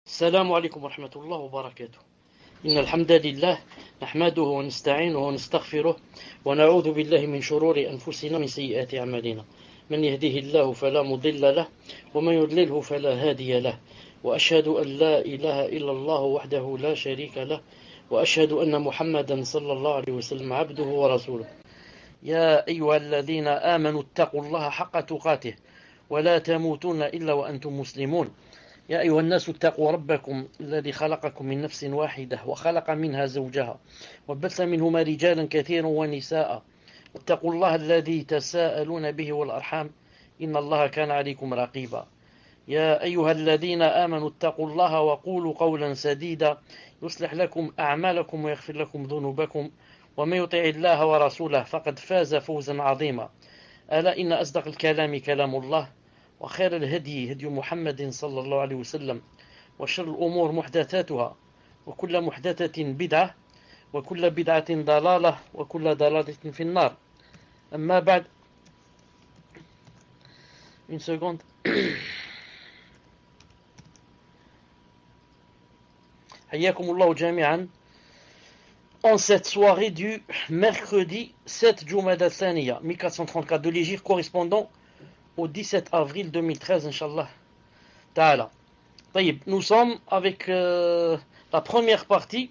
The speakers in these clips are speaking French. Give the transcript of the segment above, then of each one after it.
السلام عليكم ورحمة الله وبركاته. إن الحمد لله نحمده ونستعينه ونستغفره ونعوذ بالله من شرور أنفسنا ومن سيئات أعمالنا. من يهده الله فلا مضل له ومن يضلله فلا هادي له، وأشهد أن لا إله إلا الله وحده لا شريك له، وأشهد أن محمدا صلى الله عليه وسلم عبده ورسوله. يا أيها الذين آمنوا اتقوا الله حق تقاته ولا تموتون إلا وأنتم مسلمون. يا أيها الناس اتقوا ربكم الذي خلقكم من نفس واحدة وخلق منها زوجها وبث منهما رجالا كثيرا ونساء، واتقوا الله الذي تساءلون به والأرحام إن الله كان عليكم رقيبا. يا أيها الذين آمنوا اتقوا الله وقولوا قولا سديدا يصلح لكم أعمالكم ويغفر لكم ذنوبكم، ومن يطع الله ورسوله فقد فاز فوزا عظيما. ألا إن أصدق الكلام كلام الله، وخير الهدي هدي محمد صلى الله عليه وسلم، وشر الأمور محدثاتها، وكل محدثة بدعة، وكل بدعة ضلالة، وكل ضلالة في النار. أما بعد. Une seconde. حياكم الله جميعا en cette soirée du mercredi 7 Jumada Thaniya 1434 de l'Hégire, correspondant au 17 avril 2013, Inch'Allah Ta'ala. Nous sommes avec la première partie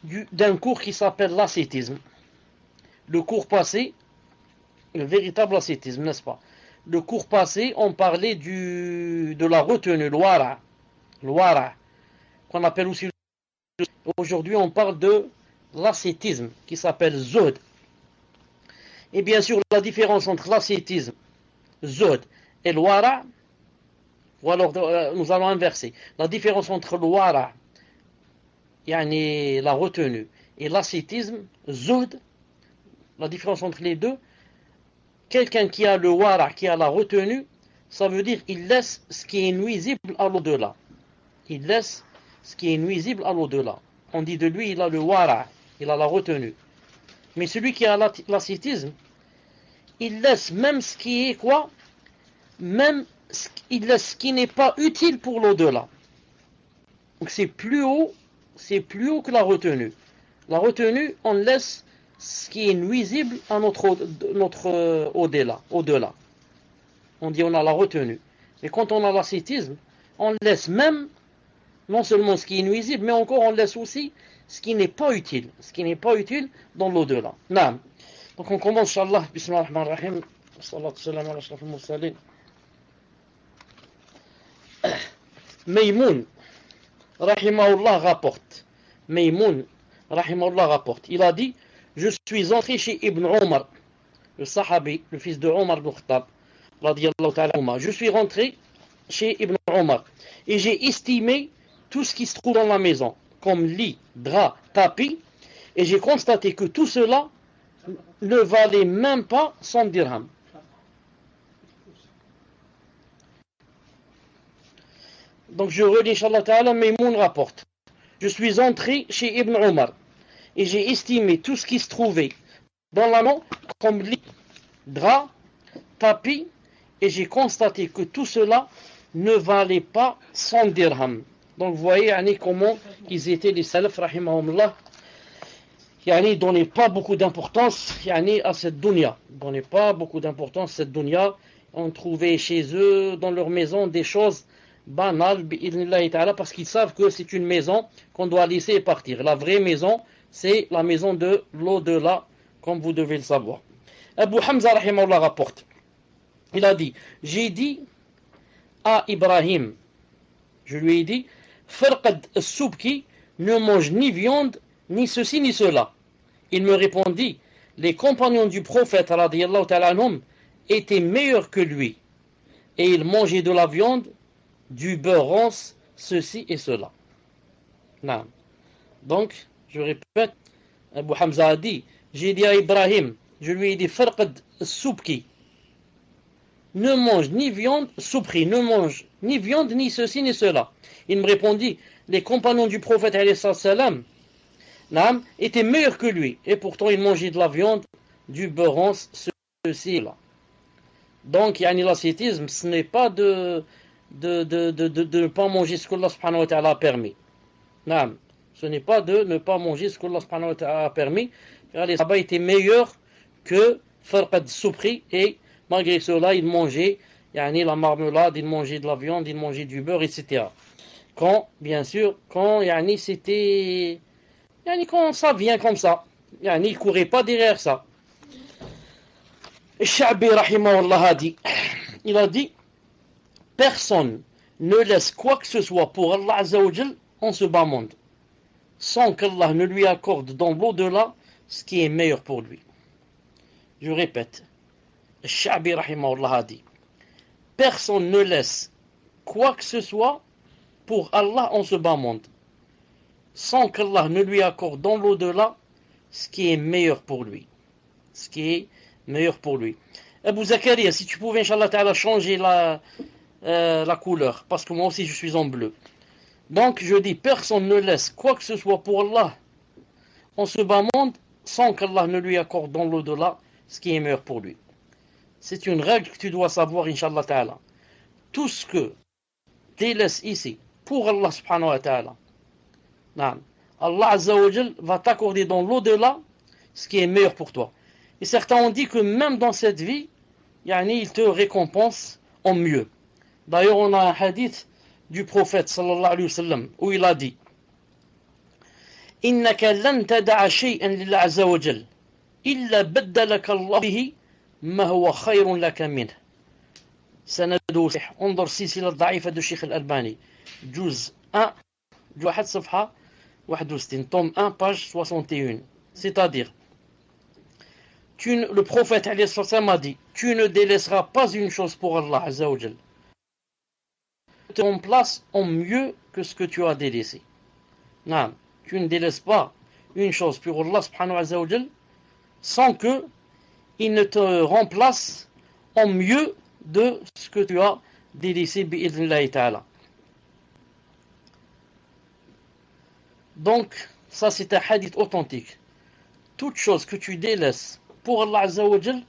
d'un cours qui s'appelle l'ascétisme. Le cours passé, le véritable ascétisme, n'est-ce pas? Le cours passé, on parlait de la retenue, l'wara, qu'on appelle aussi. Aujourd'hui, on parle de l'ascétisme, qui s'appelle zuhd. Et bien sûr, la différence entre l'ascétisme, zuhd et l'wara, ou alors nous allons inverser. La différence entre l'wara, yani la retenue, et l'ascétisme, zuhd, la différence entre les deux, quelqu'un qui a le wara, qui a la retenue, ça veut dire qu'il laisse ce qui est nuisible à l'au-delà. Il laisse ce qui est nuisible à l'au-delà. On dit de lui, il a le wara, il a la retenue. Mais celui qui a l'ascétisme, il laisse même ce qui est quoi? Même il laisse ce qui n'est pas utile pour l'au-delà. Donc c'est plus haut que la retenue. La retenue, on laisse ce qui est nuisible à notre au-delà. On dit on a la retenue. Et quand on a l'ascétisme, on laisse même non seulement ce qui est nuisible, mais encore on laisse aussi ce qui n'est pas utile. Ce qui n'est pas utile dans l'au-delà. Naam. Donc on commence, Inch'Allah, Bismillahirrahmanirrahim. Salatu salam ala ashrafil mursalin. Maymoun, rahimahullah, rapporte. Maymoun, rahimahullah, rapporte. Il a dit, je suis entré chez Ibn Omar, le sahabi, le fils de Omar ibn Khattab, radiyallahu ta'ala. Je suis rentré chez Ibn Omar et j'ai estimé tout ce qui se trouve dans la maison, comme lit, drap, tapis, et j'ai constaté que tout cela ne valait même pas 100 dirhams. Donc je relis, Inch'Allah Ta'ala, Maymoun rapporte. Je suis entré chez Ibn Omar et j'ai estimé tout ce qui se trouvait dans la maison, comme lit, drap, tapis, et j'ai constaté que tout cela ne valait pas 100 dirhams. Donc vous voyez comment ils étaient les salaf, rahimahumullah. Ils ne donnaient pas beaucoup d'importance à cette dunya. Ils ne donnaient pas beaucoup d'importance à cette dunya. On trouvait chez eux, dans leur maison, des choses banales, parce qu'ils savent que c'est une maison qu'on doit laisser partir. La vraie maison, c'est la maison de l'au-delà, comme vous devez le savoir. Abu Hamza, rahimahullah, rapporte. Il a dit, j'ai dit à Ibrahim, je lui ai dit, Farqad al-Subki ne mange ni viande, ni ceci, ni cela. Il me répondit, les compagnons du prophète, radiyallahu ta'ala anhum, étaient meilleurs que lui. Et ils mangeaient de la viande, du beurre rance, ceci et cela. Non. Donc, je répète, Abu Hamza a dit, j'ai dit à Ibrahim, je lui ai dit, Farqad al-Subki ne mange ni viande, Soupri ne mange ni viande, ni ceci, ni cela. Il me répondit, les compagnons du prophète salam, étaient meilleurs que lui, et pourtant ils mangeaient de la viande, du beurre, ceci et là. Donc, l'ascétisme, ce n'est pas de de ne pas manger ce qu'Allah subhanahu wa ta'ala a permis. Naam. Ce n'est pas de ne pas manger ce qu'Allah subhanahu wa ta'ala a permis, car les Sahaba étaient meilleurs que Farqad Soupri, et malgré cela, ils mangeaient la marmelade, ils mangeaient de la viande, ils mangeaient du beurre, etc. Quand, bien sûr, quand c'était, quand ça vient comme ça, ils ne couraient pas derrière ça. Sha'bi rahimahullah il a dit, personne ne laisse quoi que ce soit pour Allah Azza wa Jal en ce bas monde, sans qu'Allah ne lui accorde dans l'au-delà ce qui est meilleur pour lui. Je répète, Sha'bi rahimahullah dit, personne ne laisse quoi que ce soit pour Allah en ce bas monde, sans qu'Allah ne lui accorde dans l'au-delà ce qui est meilleur pour lui. Ce qui est meilleur pour lui. Abu Zakaria, si tu pouvais, Inch'Allah Ta'ala, changer la couleur, parce que moi aussi je suis en bleu. Donc je dis, personne ne laisse quoi que ce soit pour Allah en ce bas monde, sans qu'Allah ne lui accorde dans l'au-delà ce qui est meilleur pour lui. C'est une règle que tu dois savoir, Inch'Allah Ta'ala. Tout ce que tu laisses ici, pour Allah subhanahu wa ta'ala, Allah Azza wa Jal va t'accorder dans l'au-delà ce qui est meilleur pour toi. Et certains ont dit que même dans cette vie, il te récompense en mieux. D'ailleurs, on a un hadith du prophète sallallahu alayhi wa sallam où il a dit, إنك لن تدع شيئا لله عز وجل إلا بدلك الله به ما هو خير لك منه. سنده صحيح. انظر سلسلة ضعيفة du Cheikh Al-Albani. جزء 1, واحد صفحة 61, tome 1, page 61. C'est-à-dire, le prophète alayhi salam a dit, tu ne délaisseras pas une chose pour Allah Azza wa Jal. Tu te remplaces en mieux que ce que tu as délaissé. Non, tu ne délaisses pas une chose pour Allah subhanahu wa ta'ala sans que il ne te remplace en mieux de ce que tu as délaissé bi'idhnillahi ta'ala. Donc, ça c'est un hadith authentique. Toute chose que tu délaisses pour Allah Azza wa Jal,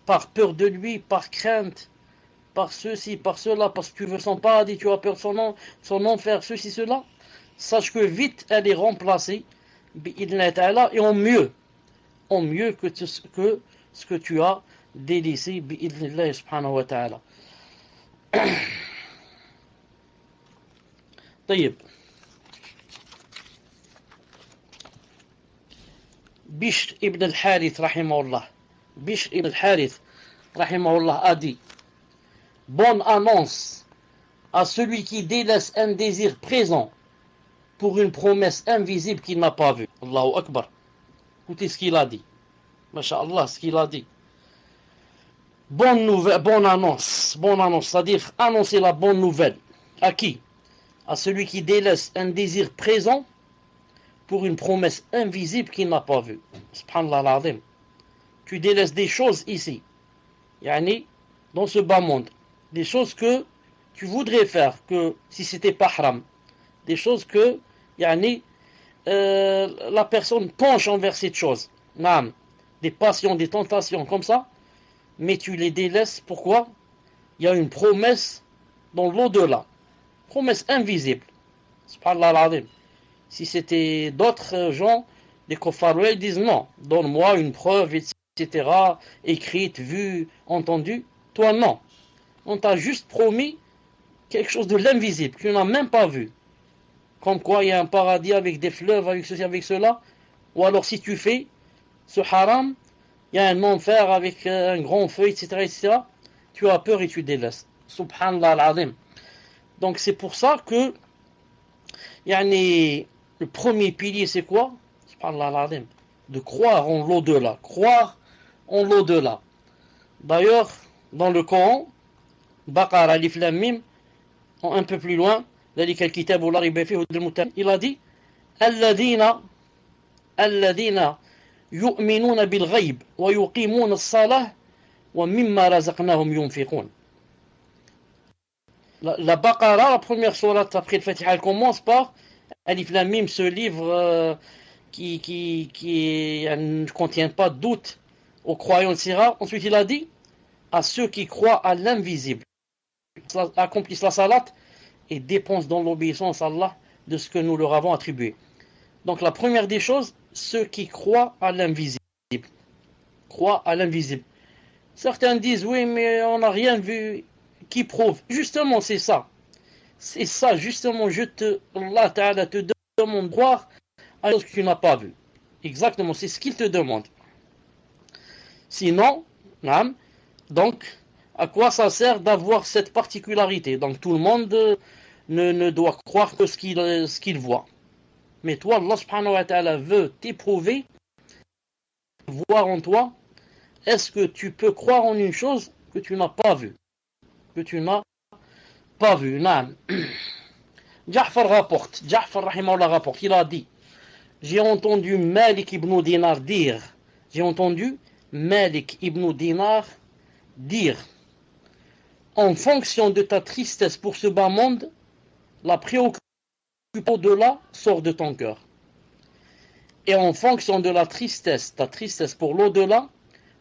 par peur de lui, par crainte, par ceci, par cela, parce que tu veux son paradis, tu as peur de son enfer, ceci, cela, sache que vite elle est remplacée bi'idhnillahi ta'ala, et en mieux que ce que tu as délaissé bi'idhnillahi subhanahu wa ta'ala. طيب. Bishr ibn al-Harith rahimahullah. Bishr ibn al-Harith rahimahullah a dit, bonne annonce à celui qui délaisse un désir présent pour une promesse invisible qu'il n'a pas vue. Allahu Akbar. Écoutez ce qu'il a dit. Masha'Allah, ce qu'il a dit. Bonne nouvelle, bonne annonce, c'est-à-dire annoncer la bonne nouvelle. À qui? À celui qui délaisse un désir présent pour une promesse invisible qu'il n'a pas vue. Subhanallah al-Azim. Tu délaisses des choses ici, dans ce bas monde, des choses que tu voudrais faire, que si c'était pas haram, des choses que la personne penche envers cette chose, des passions, des tentations comme ça, mais tu les délaisses. Pourquoi? Il y a une promesse dans l'au-delà, promesse invisible. Subhanallah al-Azim. Si c'était d'autres gens, des kuffar, ils disent non, donne-moi une preuve, etc., écrite, vue, entendue. Toi, non. On t'a juste promis quelque chose de l'invisible, que tu n'as même pas vu. Comme quoi, il y a un paradis avec des fleuves, avec ceci, avec cela. Ou alors, si tu fais ce haram, il y a un enfer avec un grand feu, etc., etc. Tu as peur et tu délaisses. Subhanallah al-Azim. Donc, c'est pour ça que le premier pilier, c'est quoi? Subhanallah al-Azim. De croire en l'au-delà. Croire en l'au-delà. D'ailleurs, dans le Coran, Baqara, Alif Lam Mim, un peu plus loin, ذلك الكتاب لا ريب فيه هدى للمتقين, il a dit الذين يؤمنون بالغيب ويقيمون الصلاة ومما رزقناهم ينفقون. La Baqara, la première sourate après le Fatiha, elle commence par Alif Lam Mim, ce livre qui ne contient pas de doute aux croyants, etc. Ensuite, il a dit à ceux qui croient à l'invisible. accomplissent la salat et dépensent dans l'obéissance à Allah de ce que nous leur avons attribué. Donc la première des choses, ceux qui croient à l'invisible. Croient à l'invisible. Certains disent, oui, mais on n'a rien vu qui prouve. Justement, c'est ça. C'est ça, justement, Allah Ta'ala te demande de croire à chose que tu n'as pas vu. Exactement, c'est ce qu'il te demande. Sinon, donc, à quoi ça sert d'avoir cette particularité? Donc, tout le monde ne doit croire que ce qu'il voit. Mais toi, Allah subhanahu wa ta'ala veut t'éprouver, voir en toi, est-ce que tu peux croire en une chose que tu n'as pas vue? Que tu n'as pas vue. Ja'far rapporte, Ja'far rahimahullah rapporte, il a dit, j'ai entendu Malik ibn Dinar dire, en fonction de ta tristesse pour ce bas monde, la préoccupation au-delà sort de ton cœur. Et en fonction de ta tristesse pour l'au-delà,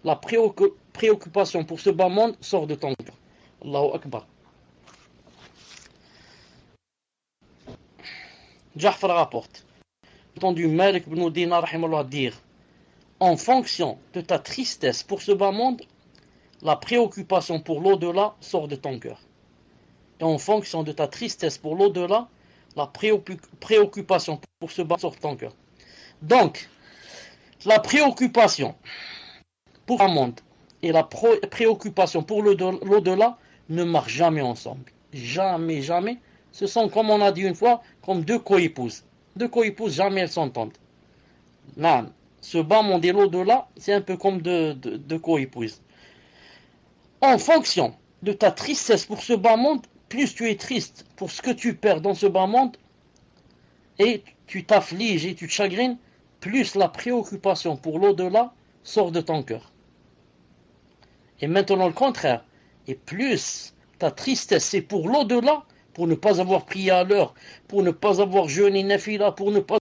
la préoccupation pour ce bas monde sort de ton cœur. Allahu Akbar. Ja'far rapporte, j'ai entendu Malik ibn Dinar rahimahullah dire, en fonction de ta tristesse pour ce bas monde, la préoccupation pour l'au-delà sort de ton cœur. Et en fonction de ta tristesse pour l'au-delà, la préoccupation pour ce bas sort de ton cœur. Donc, la préoccupation pour un monde et la préoccupation pour l'au-delà ne marchent jamais ensemble. Jamais, jamais. Ce sont, comme on a dit une fois, comme deux coépouses. Deux coépouses, jamais elles s'entendent. Non, ce bas monde et l'au-delà, c'est un peu comme deux coépouses. En fonction de ta tristesse pour ce bas monde, plus tu es triste pour ce que tu perds dans ce bas monde, et tu t'affliges et tu te chagrines, plus la préoccupation pour l'au-delà sort de ton cœur. Et maintenant le contraire, et plus ta tristesse c'est pour l'au-delà, pour ne pas avoir prié à l'heure, pour ne pas avoir jeûné nafila, pour ne pas...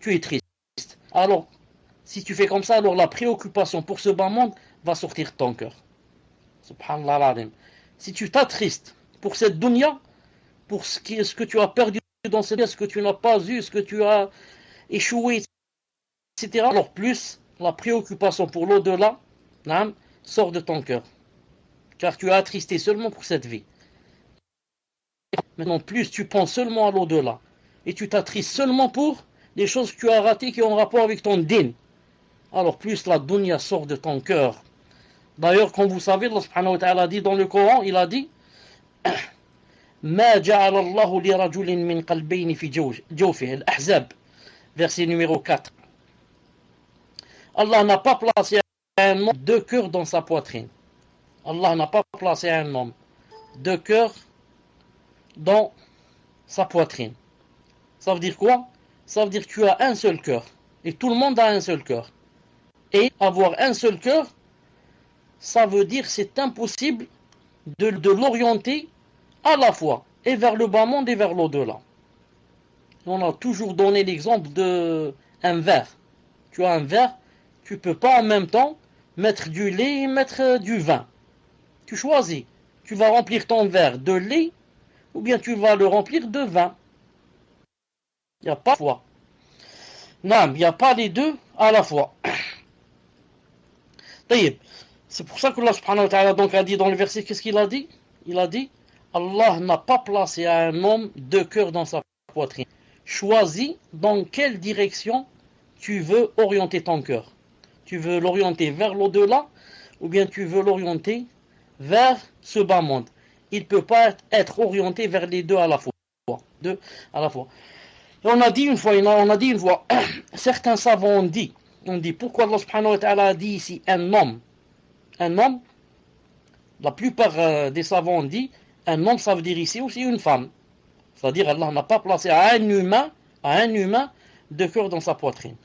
Tu es triste. Alors, si tu fais comme ça, alors la préoccupation pour ce bas monde va sortir de ton cœur. Subhanallah al-Azim. Si tu t'attristes pour cette dunya, pour ce que tu as perdu dans cette vie, ce que tu n'as pas eu, ce que tu as échoué, etc., alors plus la préoccupation pour l'au-delà sort de ton cœur. Car tu as attristé seulement pour cette vie. Maintenant, plus tu penses seulement à l'au-delà, et tu t'attristes seulement pour des choses que tu as ratées qui ont rapport avec ton din, alors plus la dunya sort de ton cœur. D'ailleurs, comme vous savez, Allah subhanahu wa ta'ala dit dans le Coran, il a dit Ma ja'ala Allahu li rajulin min qalbayni fi jawfihi, al-Ahzab, verset numéro 4. Allah n'a pas placé un homme deux cœurs dans sa poitrine. Allah n'a pas placé un homme deux cœurs dans sa poitrine. Ça veut dire quoi? Ça veut dire que tu as un seul cœur. Et tout le monde a un seul cœur. Et avoir un seul cœur, ça veut dire que c'est impossible de l'orienter à la fois et vers le bas monde et vers l'au-delà. On a toujours donné l'exemple d'un verre. Tu as un verre, tu ne peux pas en même temps mettre du lait et mettre du vin. Tu choisis. Tu vas remplir ton verre de lait ou bien tu vas le remplir de vin. Il n'y a pas de fois. Non, il n'y a pas les deux à la fois. C'est pour ça que Allah subhanahu wa ta'ala donc a dit dans le verset, qu'est-ce qu'il a dit? Il a dit, Allah n'a pas placé à un homme deux cœurs dans sa poitrine. Choisis dans quelle direction tu veux orienter ton cœur. Tu veux l'orienter vers l'au-delà ou bien tu veux l'orienter vers ce bas monde. Il ne peut pas être orienté vers les deux à la fois. Deux à la fois. Et on a dit une fois, certains savants ont dit pourquoi Allah subhanahu wa ta'ala a dit ici un homme, la plupart des savants ont dit, un homme ça veut dire ici aussi une femme. C'est-à-dire Allah n'a pas placé à un humain deux cœurs dans sa poitrine.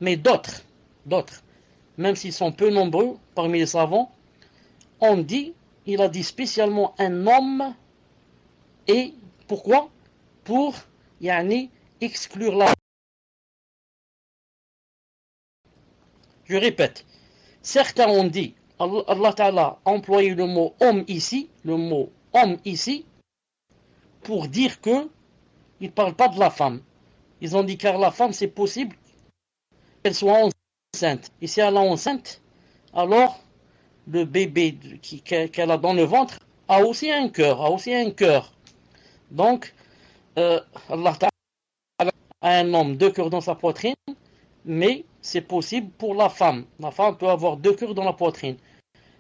Mais d'autres, même s'ils sont peu nombreux parmi les savants, ont dit, il a dit spécialement un homme, et pourquoi? Pour exclure la... Je répète, certains ont dit Allah Ta'ala a employé le mot homme ici, pour dire que il ne parle pas de la femme. Ils ont dit car la femme c'est possible qu'elle soit enceinte. Et si elle est enceinte, alors le bébé qu'elle a dans le ventre a aussi un cœur. Donc, Allah Ta'ala a un homme, 2 cœurs dans sa poitrine, mais c'est possible pour la femme. La femme peut avoir 2 cœurs dans la poitrine.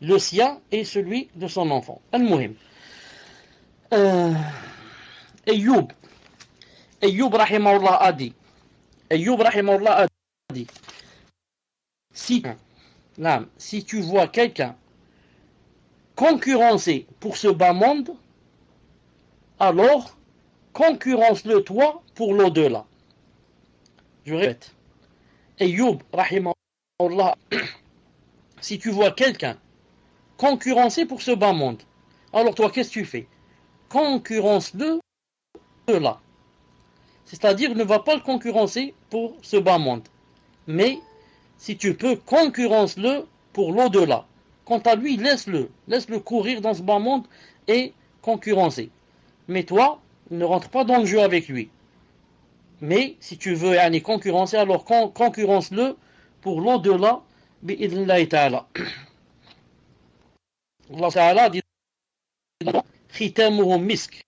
Le sien et celui de son enfant. Al-Muhim. Ayyub rahimahullah a dit. Si tu vois quelqu'un concurrencer pour ce bas monde, alors concurrence-le toi pour l'au-delà. Je répète. Ayyub rahimahullah, si tu vois quelqu'un concurrencer pour ce bas monde, alors toi qu'est-ce que tu fais? Concurrence-le là. C'est-à-dire ne va pas le concurrencer pour ce bas monde. Mais si tu peux, concurrence-le pour l'au-delà. Quant à lui, laisse-le courir dans ce bas monde et concurrencer. Mais toi, ne rentre pas dans le jeu avec lui. Mais si tu veux aller concurrencer, alors concurrence-le pour l'au-delà, bi'idhnillahi ta'ala. Allah Ta'ala dit khitamuhum misk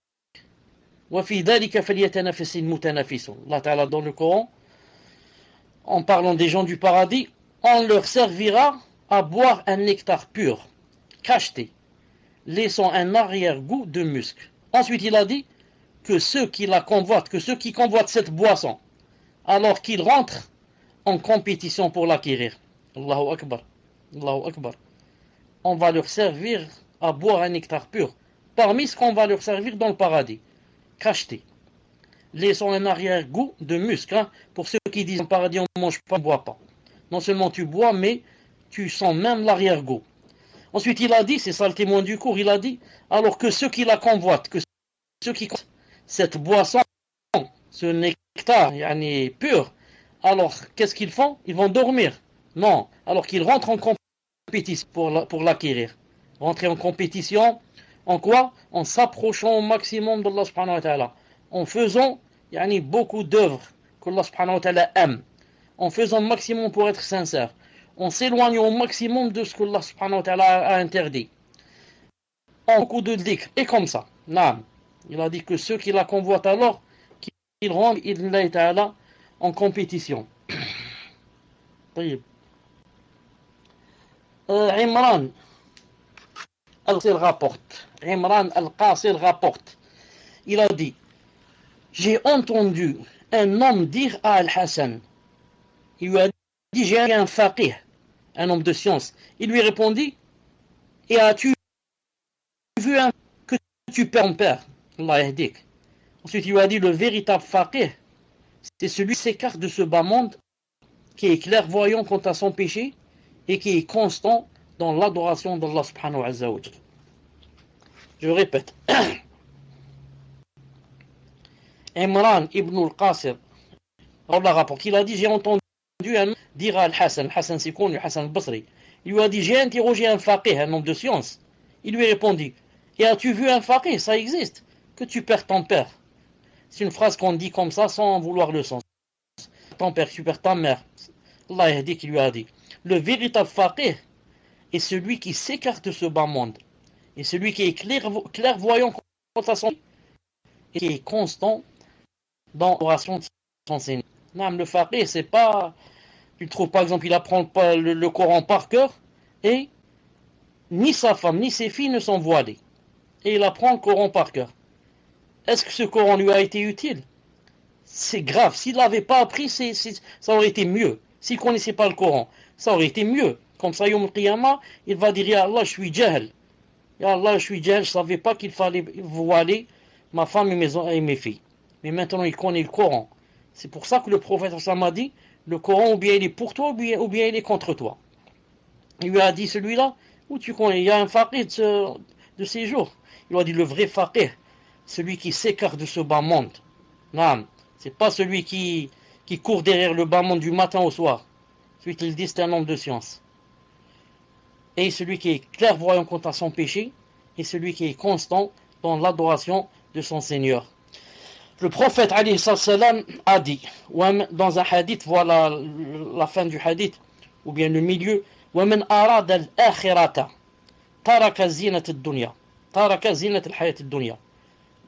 wa fi dhalika falyatanafasil mutanafisun. Allah Ta'ala dans le Coran, en parlant des gens du paradis, on leur servira à boire un nectar pur, cacheté, laissant un arrière-goût de musc. Ensuite il a dit que ceux qui convoitent cette boisson, alors qu'ils rentrent en compétition pour l'acquérir, Allahu Akbar, on va leur servir à boire un nectar pur, parmi ce qu'on va leur servir dans le paradis, cacheté, laissant un arrière-goût de musc. Pour ceux qui disent en paradis on ne mange pas, on ne boit pas. Non seulement tu bois, mais tu sens même l'arrière-goût. Ensuite il a dit, c'est ça le témoin du cours, il a dit, alors que ceux qui la convoitent, cette boisson, ce nectar pur, alors qu'est-ce qu'ils font? Ils vont dormir. Non, alors qu'ils rentrent en compétition pour l'acquérir. Rentrer en compétition, en quoi? En s'approchant au maximum d'Allah subhanahu wa ta'ala. En faisant beaucoup d'œuvres qu'Allah subhanahu wa ta'ala aime. En faisant le maximum pour être sincère. En s'éloignant au maximum de ce qu'Allah subhanahu wa ta'ala a interdit. En beaucoup de dhikr. Et comme ça. Naam. Il a dit que ceux qui la convoitent alors, qu'ils rendent idhnillahi ta'ala en compétition. Imran al-Qasir rapporte. Il a dit, j'ai entendu un homme dire à Al-Hassan, il lui a dit, j'ai un faqih, un homme de science. Il lui répondit, et as-tu vu que tu perds ton père? Allah yahdik. Ensuite il lui a dit, le véritable faqih, c'est celui qui s'écarte de ce bas monde, qui est clairvoyant quant à son péché, et qui est constant dans l'adoration d'Allah subhanahu wa ta'ala. Je répète. Imran ibn al-Qasir, Allah rapporte, il a dit, j'ai entendu un dire à Al-Hassan, Hassan c'est connu, Hassan al-Basri, il lui a dit, j'ai interrogé un faqih, un homme de science. Il lui répondit, et as-tu vu un faqih? Ça existe, que tu perds ton père. C'est une phrase qu'on dit comme ça sans vouloir le sens. Ton père, tu perds ta mère. Allah a dit qu'il lui a dit, le véritable faqih est celui qui s'écarte de ce bas monde, et celui qui est clairvoyant quant à son et qui est constant dans l'oration de son Seigneur. Non, le faqih, c'est pas, tu trouves par exemple, il apprend pas le Coran par cœur, et ni sa femme, ni ses filles ne sont voilées, et il apprend le Coran par cœur. Est-ce que ce Coran lui a été utile? C'est grave. S'il l'avait pas appris, ça aurait été mieux. S'il ne connaissait pas le Coran, ça aurait été mieux. Comme ça, Yom al-Qiyamah, il va dire, Ya Allah, je suis jahl. Ya Allah, je suis jahl, je ne savais pas qu'il fallait voiler ma femme et mes filles. Mais maintenant, il connaît le Coran. C'est pour ça que le prophète m'a dit, le Coran, ou bien il est pour toi, ou bien il est contre toi. Il lui a dit, celui-là, où tu connais, il y a un faqih de ces jours. Il lui a dit, le vrai faqih, celui qui s'écarte de ce bas monde. Non, c'est pas celui qui court derrière le bas monde du matin au soir. Celui qui le dit, c'est un homme de science. et celui qui est clairvoyant quant à son péché, et celui qui est constant dans l'adoration de son Seigneur. Le prophète alayhi salam a dit, dans un hadith, voilà la fin du hadith, ou bien le milieu, وَمَنْ أَرَادَ الْآخِرَةَ تَرَكَ زِينَةَ الدُّنْيَا تَرَكَ زِينَةَ الْحَيَاةِ الدُّنْيا.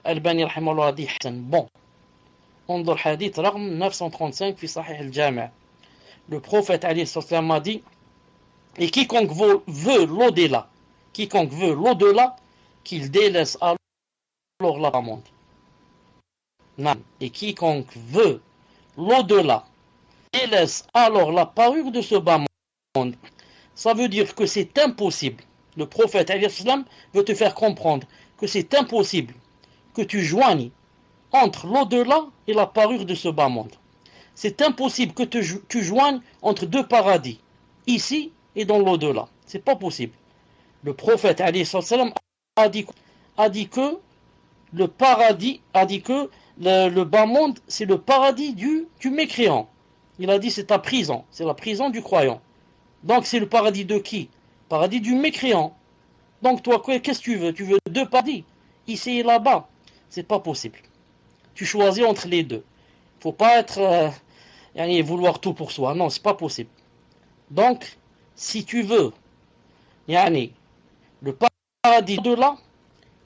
Albani رحمه الله a dit حسن. Bon, انظر hadith رقم 935 في صحيح الجامع. Le prophète alayhi salam a dit, et quiconque veut l'au-delà, qu'il délaisse alors la monde. Et quiconque veut l'au-delà, délaisse alors la parure de ce bas monde. Ça veut dire que c'est impossible. Le prophète alayhi salam veut te faire comprendre que c'est impossible que tu joignes entre l'au-delà et la parure de ce bas monde. C'est impossible que tu joignes entre deux paradis, ici et dans l'au-delà. C'est pas possible. Le prophète alayhi salam a dit que le paradis, le bas monde, c'est le paradis du mécréant. Il a dit c'est ta prison, c'est la prison du croyant. Donc c'est le paradis de qui? Paradis du mécréant. Donc toi, qu'est-ce que tu veux? Tu veux deux paradis, ici et là-bas. C'est pas possible. Tu choisis entre les deux. Faut pas être vouloir tout pour soi. Non, c'est pas possible. Donc, si tu veux le paradis de là,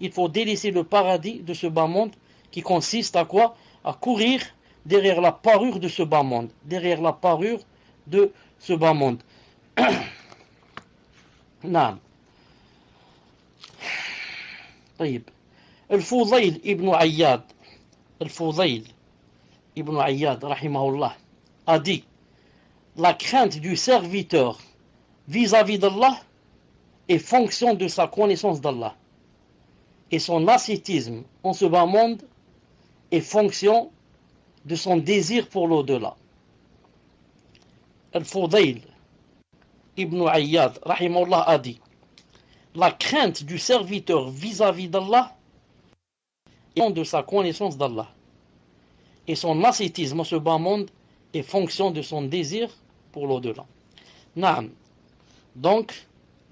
il faut délaisser le paradis de ce bas monde qui consiste à quoi? À courir derrière la parure de ce bas monde. Derrière la parure de ce bas monde. نعم. طيب. الفضيل ibn Ayyad rahimahullah a dit, la crainte du serviteur vis-à-vis d'Allah est fonction de sa connaissance d'Allah, et son ascétisme en ce bas monde est fonction de son désir pour l'au-delà. Al-Fudayl ibn Ayyad rahimahullah a dit, la crainte du serviteur vis-à-vis d'Allah est de sa connaissance d'Allah, et son ascétisme en ce bas monde est fonction de son désir pour l'au-delà. Naam. Donc,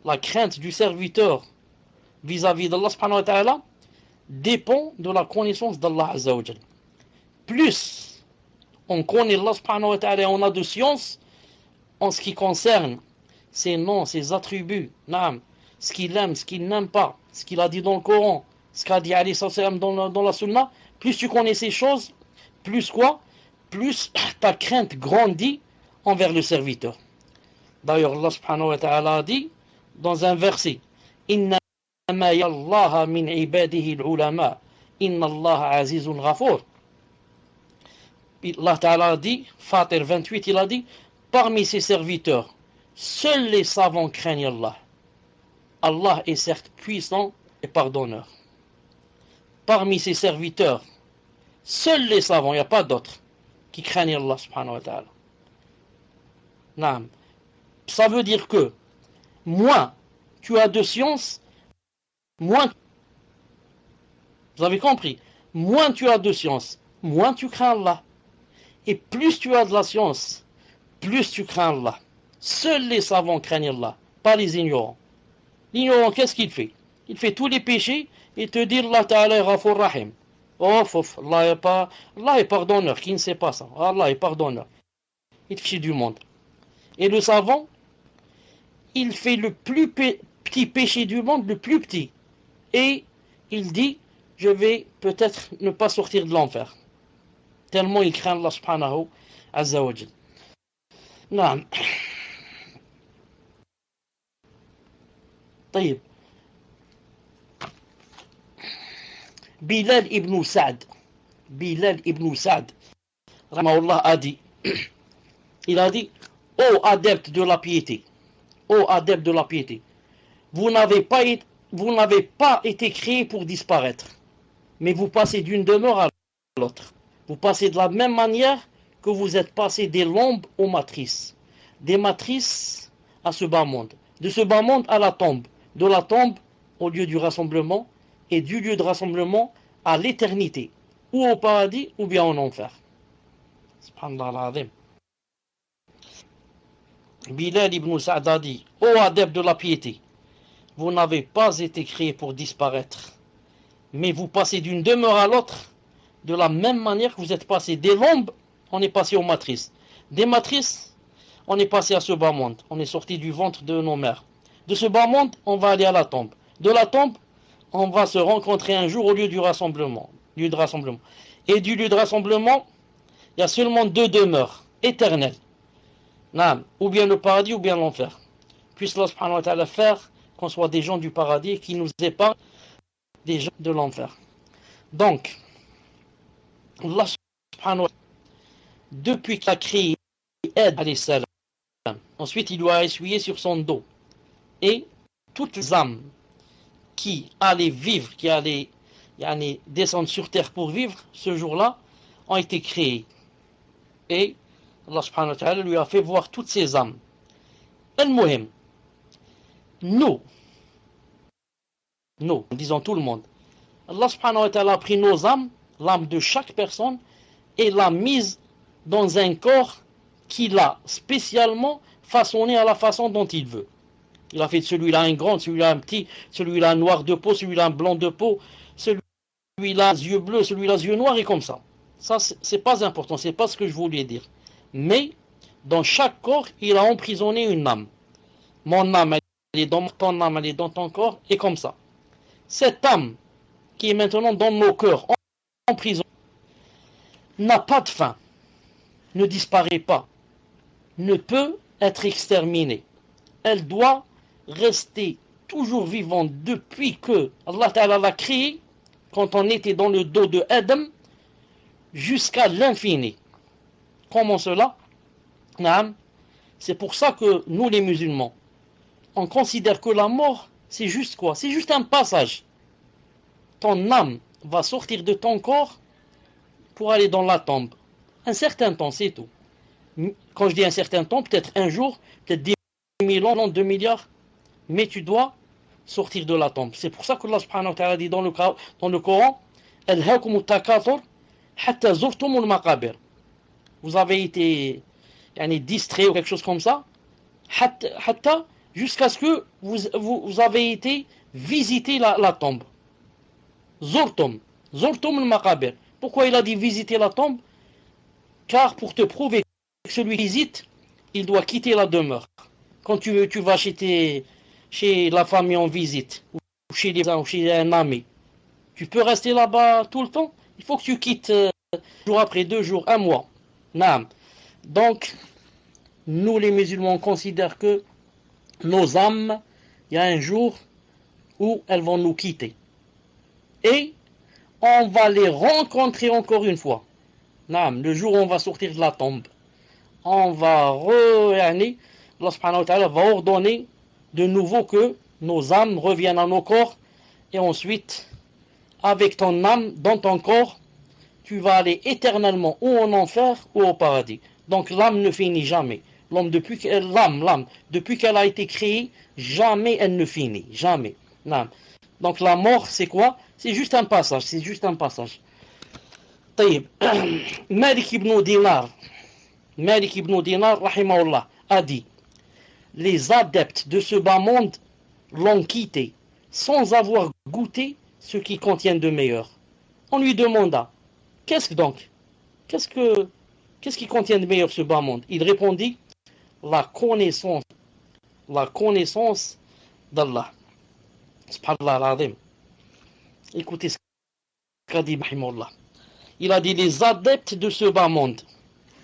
la crainte du serviteur vis-à-vis d'Allah subhanahu wa ta'ala dépend de la connaissance d'Allah azza wa jal. Plus on connaît Allah subhanahu wa ta'ala, on a de science en ce qui concerne ses noms, ses attributs, naam, ce qu'il aime, ce qu'il n'aime pas, ce qu'il a dit dans le Coran, ce qu'a dit alayhi salam dans la sunna, plus tu connais ces choses, plus quoi? Plus ta crainte grandit envers le serviteur. D'ailleurs, Allah subhanahu wa ta'ala a dit dans un verset, Inna ma yallaha min ibadihi al-ulama, inna Allah azizun ghafur. Allah ta'ala a dit, Fatir 28, il a dit, parmi ses serviteurs, seuls les savants craignent Allah. Allah est certes puissant et pardonneur. Parmi ses serviteurs, seuls les savants, il n'y a pas d'autres, qui craignent Allah subhanahu wa ta'ala. Naam. Ça veut dire que moins tu as de science, moins, vous avez compris, moins tu as de science, moins tu crains Allah. Et plus tu as de la science, plus tu crains Allah. Seuls les savants craignent Allah, pas les ignorants. L'ignorant, qu'est-ce qu'il fait? Il fait tous les péchés et te dit Allah Ta'ala est Ghafur Rahim. Oh, Allah est pardonneur, qui ne sait pas ça? Allah est pardonneur. Il fait du monde. Et le savant, il fait le plus petit péché du monde, le plus petit. Et il dit, je vais peut-être ne pas sortir de l'enfer. Tellement il craint Allah subhanahu azza wa jal. Naam. طيب. Bilal ibn Sa'd, rahimahullah, a dit, il a dit, ô adepte de la piété, vous n'avez pas été créés pour disparaître, mais vous passez d'une demeure à l'autre. Vous passez de la même manière que vous êtes passé des lombes aux matrices, des matrices à ce bas monde, de ce bas monde à la tombe, de la tombe au lieu du rassemblement, et du lieu de rassemblement à l'éternité, ou au paradis, ou bien en enfer. Subhanallah al-Azim. Bilal ibn Sa'd a dit, ô adepte de la piété, vous n'avez pas été créés pour disparaître, mais vous passez d'une demeure à l'autre de la même manière que vous êtes passé des lombes, on est passé aux matrices. Des matrices, on est passé à ce bas monde. On est sorti du ventre de nos mères. De ce bas monde, on va aller à la tombe. De la tombe, on va se rencontrer un jour au lieu du rassemblement. Et du lieu de rassemblement, il y a seulement deux demeures éternelles. Ou bien le paradis ou bien l'enfer. Puisse Allah subhanahu wa ta'ala faire qu'on soit des gens du paradis et qui nous épargne des gens de l'enfer. Donc, Allah subhanahu wa ta'ala, depuis qu'il a créé Adam alayhi salam, ensuite il lui a essuyé sur son dos. Et toutes les âmes qui allaient vivre, qui allaient descendre sur terre pour vivre, ce jour-là, ont été créées. Et Allah subhanahu wa ta'ala lui a fait voir toutes ces âmes. Al-Muhim, nous, disons tout le monde, Allah subhanahu wa ta'ala a pris nos âmes, l'âme de chaque personne, et l'a mise dans un corps qu'il a spécialement façonné à la façon dont il veut. Il a fait de celui-là un grand, celui-là un petit, celui-là un noir de peau, celui-là un blanc de peau, celui-là un yeux bleus, celui-là un yeux noirs, et comme ça. Ça, c'est pas important, c'est pas ce que je voulais dire. Mais, dans chaque corps, il a emprisonné une âme. Mon âme, elle est dans ton âme, elle est dans ton corps, et comme ça. Cette âme, qui est maintenant dans nos cœurs, emprisonnée, n'a pas de fin, ne disparaît pas, ne peut être exterminée. Elle doit rester toujours vivante depuis que Allah Ta'ala l'a créée, quand on était dans le dos de Adam, jusqu'à l'infini. Comment cela? C'est pour ça que nous les musulmans, on considère que la mort, c'est juste quoi? C'est juste un passage. Ton âme va sortir de ton corps pour aller dans la tombe. Un certain temps, c'est tout. Quand je dis un certain temps, peut-être un jour, peut-être 10 000 ans, 2 milliards, mais tu dois sortir de la tombe. C'est pour ça que Allah subhanahu wa ta'ala dit dans le Coran, Alhaakumut takathur hatta zurtumul maqabir. Vous avez été distrait ou quelque chose comme ça, hatta, jusqu'à ce que vous avez été visiter la tombe. Zurtum al-maqabir. Pourquoi il a dit visiter la tombe? Car pour te prouver que celui qui visite, il doit quitter la demeure. Quand tu vas chez la famille en visite, ou chez un ami, tu peux rester là-bas tout le temps. Il faut que tu quittes jour après 2 jours, 1 mois. Naam. Donc, nous les musulmans considèrent que nos âmes, il y a un jour où elles vont nous quitter. Et on va les rencontrer encore une fois. Naam, le jour où on va sortir de la tombe. On va Allah subhanahu wa ta'ala va ordonner de nouveau que nos âmes reviennent à nos corps. Et ensuite, avec ton âme dans ton corps, tu vas aller éternellement ou en enfer ou au paradis. Donc l'âme ne finit jamais. L'âme, depuis qu'elle a été créée, jamais elle ne finit. Jamais. Non. Donc la mort, c'est quoi? C'est juste un passage. C'est juste un passage. طيب. Malik ibn Dinar, rahimahullah, a dit, les adeptes de ce bas monde l'ont quitté sans avoir goûté ce qui contient de meilleur. On lui demanda, qu'est-ce qui contient de meilleur ce bas monde? Il répondit, la connaissance d'Allah. Subhanallah al-Azim. Écoutez ce qu'a dit Mahimoullah. Il a dit les adeptes de ce bas monde.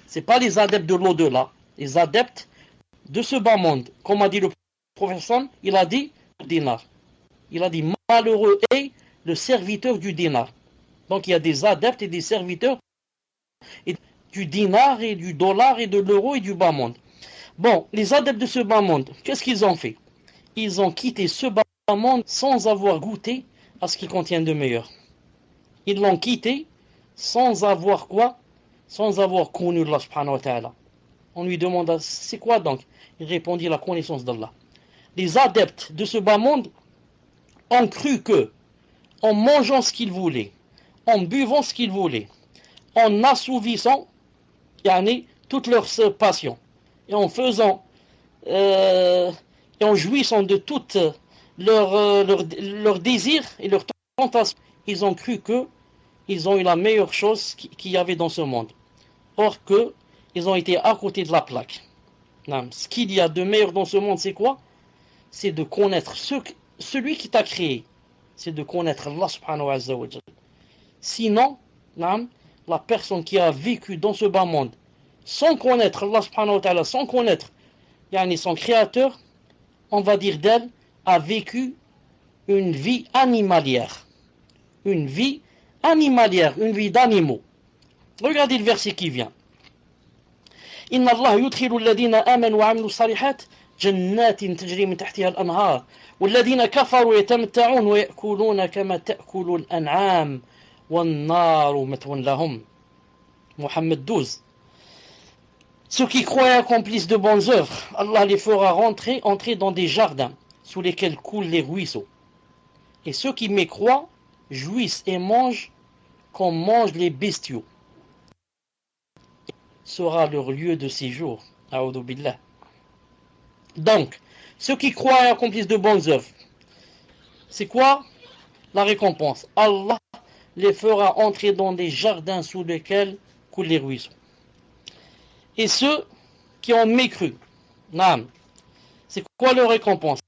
C'est pas les adeptes de l'au-delà. Les adeptes de ce bas monde. Comme a dit le professeur, il a dit dinar. Il a dit malheureux est le serviteur du dinar. Donc il y a des adeptes et des serviteurs du dinar et du dollar et de l'euro et du bas monde. Bon, les adeptes de ce bas monde, qu'est-ce qu'ils ont fait? Ils ont quitté ce bas monde sans avoir goûté à ce qui contient de meilleur. Ils l'ont quitté sans avoir quoi? Sans avoir connu Allah subhanahu wa ta'ala. On lui demanda, c'est quoi donc? Il répondit, la connaissance d'Allah. Les adeptes de ce bas monde ont cru que, en mangeant ce qu'ils voulaient, en buvant ce qu'ils voulaient, en assouvissant toutes leurs passions, et en faisant, et en jouissant de toutes leur désir et leur tentation, ils ont cru que ils ont eu la meilleure chose qu'il y avait dans ce monde. Or que ils ont été à côté de la plaque. Non, ce qu'il y a de meilleur dans ce monde, c'est quoi? C'est de connaître celui qui t'a créé. C'est de connaître Allah subhanahu wa ta'ala. Sinon, non, la personne qui a vécu dans ce bas monde sans connaître Allah subhanahu wa ta'ala, sans connaître son créateur, on va dire d'elle, a vécu une vie animalière. Une vie animalière, une vie d'animaux. Regardez le verset qui vient. Inna Allah yudkhilu alladhina amanu wa 'amilu s-salihat jannatin tajri min tahtiha al-anhar walladhina kafaru yatamatta'un wa ya'kuluna kama ta'kulu al-an'am wan-naru matwan lahum. Muhammad 12. Ceux qui croient et accomplissent de bonnes œuvres, Allah les fera entrer dans des jardins sous lesquels coulent les ruisseaux. Et ceux qui mécroient jouissent et mangent comme mangent les bestiaux. Sera leur lieu de séjour. A'udhu billah. Donc, ceux qui croient et accomplissent de bonnes œuvres, c'est quoi la récompense? Allah les fera entrer dans des jardins sous lesquels coulent les ruisseaux. Et ceux qui ont mécru, c'est quoi leur récompense?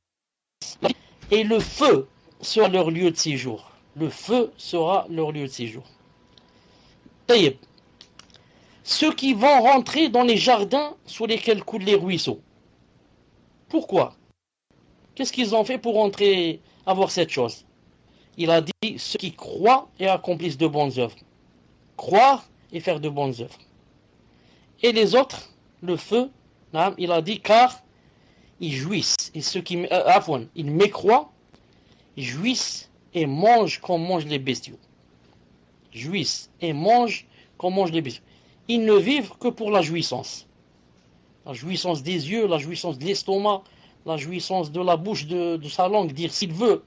Et le feu sera leur lieu de séjour. Le feu sera leur lieu de séjour. Taïb. Ceux qui vont rentrer dans les jardins sous lesquels coulent les ruisseaux. Pourquoi? Qu'est-ce qu'ils ont fait pour avoir cette chose? Il a dit ceux qui croient et accomplissent de bonnes œuvres. Croire et faire de bonnes œuvres. Et les autres, le feu, il a dit car ils jouissent. Et ceux qui ils mécroient, ils jouissent et mangent comme mangent les bestiaux. Jouissent et mangent comme mangent les bestiaux. Ils ne vivent que pour la jouissance. La jouissance des yeux, la jouissance de l'estomac, la jouissance de la bouche, de sa langue, dire s'il veut,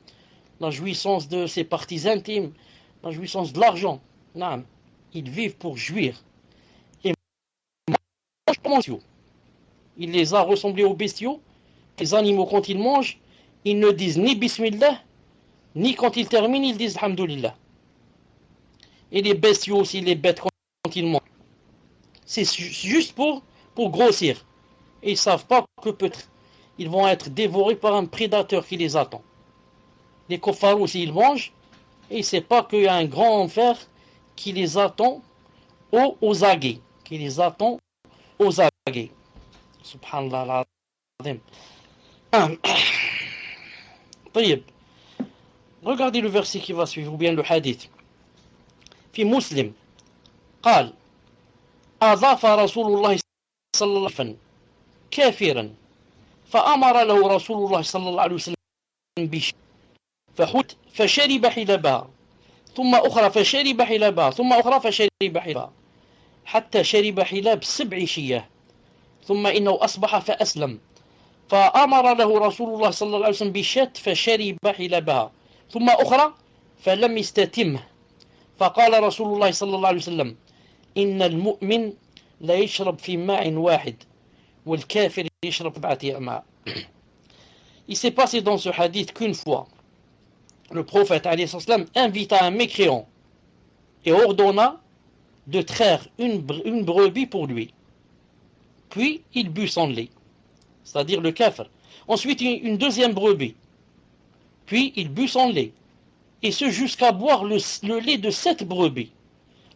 la jouissance de ses parties intimes, la jouissance de l'argent. Non, ils vivent pour jouir. Et mangent comme bestiaux. Il les a ressemblés aux bestiaux. Les animaux, quand ils mangent, ils ne disent ni Bismillah, ni quand ils terminent, ils disent Alhamdulillah. Et les bestiaux aussi, les bêtes, quand ils mangent, c'est juste pour grossir. Et ils ne savent pas que peut-être ils vont être dévorés par un prédateur qui les attend. Les kofaros aussi, ils mangent, et ils ne savent pas qu'il y a un grand enfer qui les attend aux aguets. Qui les attend aux aguets. Subhanallah al-Azim. طيب. Regardez le verset qui va suivre, ou bien le hadith. في مسلم قال أضاف رسول الله صلى الله عليه وسلم كافرا فأمر له رسول الله صلى الله عليه وسلم فحت فشرب حلبها ثم أخرى فشرب حلبها ثم أخرى فشرب حلبها حتى شرب حلاب 7 شياه ثم إنه أصبح فأسلم فأمر له رسول الله صلى الله عليه وسلم بشاة فشرب حلبها ثم أخرى فلم يستتمه فقال رسول الله صلى الله عليه وسلم إن المؤمن لا يشرب في ماء واحد والكافر يشرب 7 أمعاء. Il s'est passé dans ce hadith qu'une fois, le prophète alayhi salam invita un mécréant et ordonna de traire une brebis pour lui. Puis il but son lait, c'est-à-dire le kafir. Ensuite une deuxième brebis. Puis il but son lait. Et ce jusqu'à boire le lait de 7 brebis.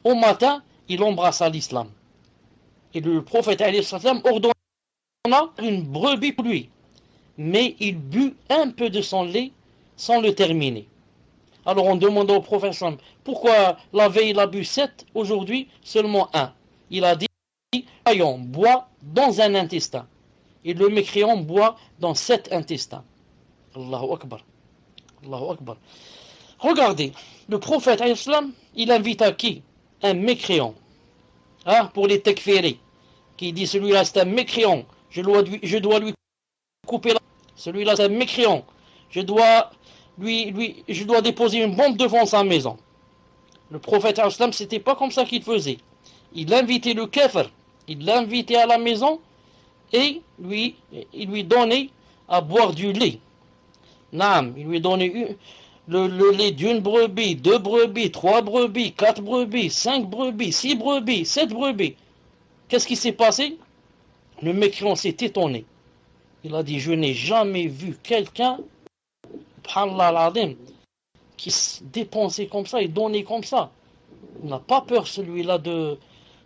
Au matin, il embrassa l'islam. Et le prophète alayhi salam ordonna une brebis pour lui. Mais il but un peu de son lait sans le terminer. Alors on demanda au prophète pourquoi la veille il a bu 7, aujourd'hui seulement 1. Il a dit, voyons, bois dans un intestin. Et le mécréant boit dans 7 intestins. Allahu Akbar. Allahu Akbar. Regardez, le prophète il invite à qui? Un mécréant. Pour les tekfiri. Qui dit celui-là c'est un mécréant. Je dois lui couper la... Celui-là c'est un mécréant. Je dois déposer une bombe devant sa maison. Le prophète c'était pas comme ça qu'il faisait. Il invitait le kafir. Il l'invitait à la maison et il lui donnait à boire du lait. Naam, il lui a donné le lait d'une brebis, 2 brebis, 3 brebis, 4 brebis, 5 brebis, 6 brebis, 7 brebis. Qu'est-ce qui s'est passé? Le mécréant s'est étonné. Il a dit, je n'ai jamais vu quelqu'un, subhanallah al-azim, qui se dépensait comme ça et donnait comme ça. Il n'a pas peur celui-là de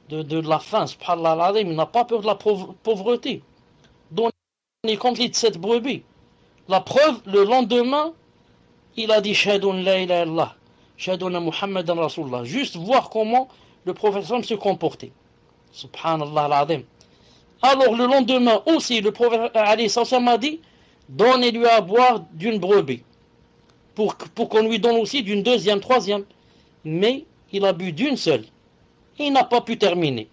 la faim, subhanallah al-azim. Il n'a pas peur de la pauvreté. Donner comme les 7 brebis. La preuve, le lendemain, il a dit Shahadun la ilaha illallah, Shahadun Muhammadan Rasulullah. Juste voir comment le prophète se comportait. Subhanallah al-azim. Alors le lendemain aussi, le prophète a dit donnez-lui à boire d'une brebis. Pour qu'on lui donne aussi d'une deuxième, troisième. Mais il a bu d'une seule. Et il n'a pas pu terminer.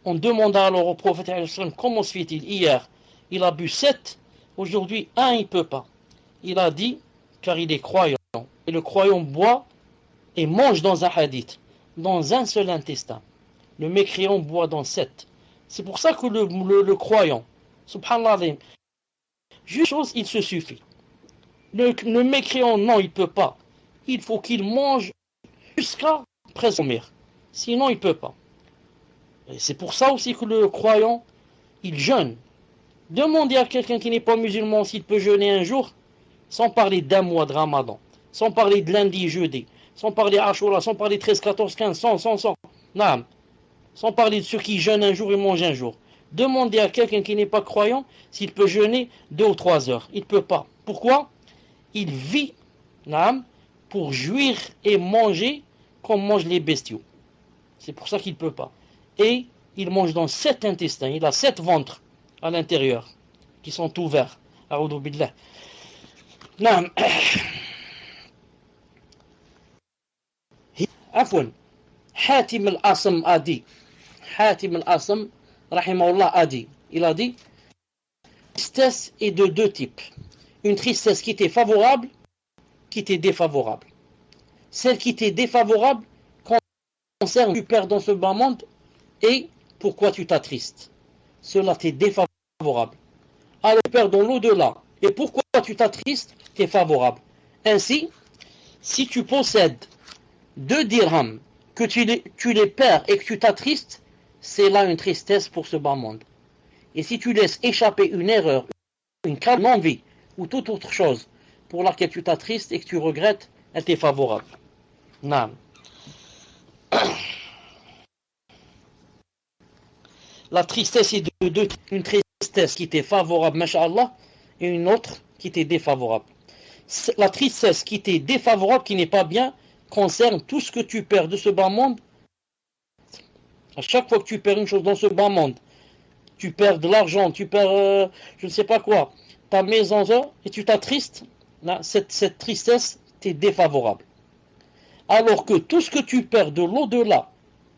On demanda alors au prophète comment se fait-il? Hier, il a bu 7. Aujourd'hui, 1, il ne peut pas. Il a dit, car il est croyant. Et le croyant boit et mange dans un hadith, dans un seul intestin. Le mécréant boit dans 7. C'est pour ça que le croyant, subhanallah, juste chose, il se suffit. Le mécréant, non, il ne peut pas. Il faut qu'il mange jusqu'à presque mourir. Sinon, il ne peut pas. Et c'est pour ça aussi que le croyant, il jeûne. Demandez à quelqu'un qui n'est pas musulman s'il peut jeûner un jour, sans parler d'un mois de Ramadan, sans parler de lundi, jeudi, sans parler Ashura, sans parler 13, 14, 15, 100. Non. Sans parler de ceux qui jeûnent un jour et mangent un jour. Demandez à quelqu'un qui n'est pas croyant s'il peut jeûner 2 ou 3 heures. Il ne peut pas. Pourquoi? Il vit pour jouir et manger comme mangent les bestiaux. C'est pour ça qu'il ne peut pas. Et il mange dans 7 intestins. Il a 7 ventres à l'intérieur qui sont ouverts. A'udhu billah. Naam. Afwan. Hatim al-Asam a dit. Hatim al-Asam, rahimahullah, a dit. Il a dit, tristesse est de 2 types. Une tristesse qui était favorable, qui était défavorable. Celle qui était défavorable concerne tu perds dans ce bas monde et pourquoi tu t'attristes. Cela t'est défavorable. Alors tu perds dans l'au-delà et pourquoi tu t'attristes, t'es favorable. Ainsi, si tu possèdes 2 dirhams, que tu les perds et que tu t'attristes, c'est là une tristesse pour ce bas monde. Et si tu laisses échapper une erreur, une envie ou toute autre chose pour laquelle tu t'attristes et que tu regrettes, elle t'est favorable. Non. La tristesse est de 2, une tristesse qui t'est favorable, masha'Allah, et une autre qui t'est défavorable. La tristesse qui t'est défavorable, qui n'est pas bien, concerne tout ce que tu perds de ce bas monde. À chaque fois que tu perds une chose dans ce bas monde, tu perds de l'argent, tu perds je ne sais pas quoi, ta maison, et tu t'attristes, cette tristesse t'est défavorable. Alors que tout ce que tu perds de l'au-delà,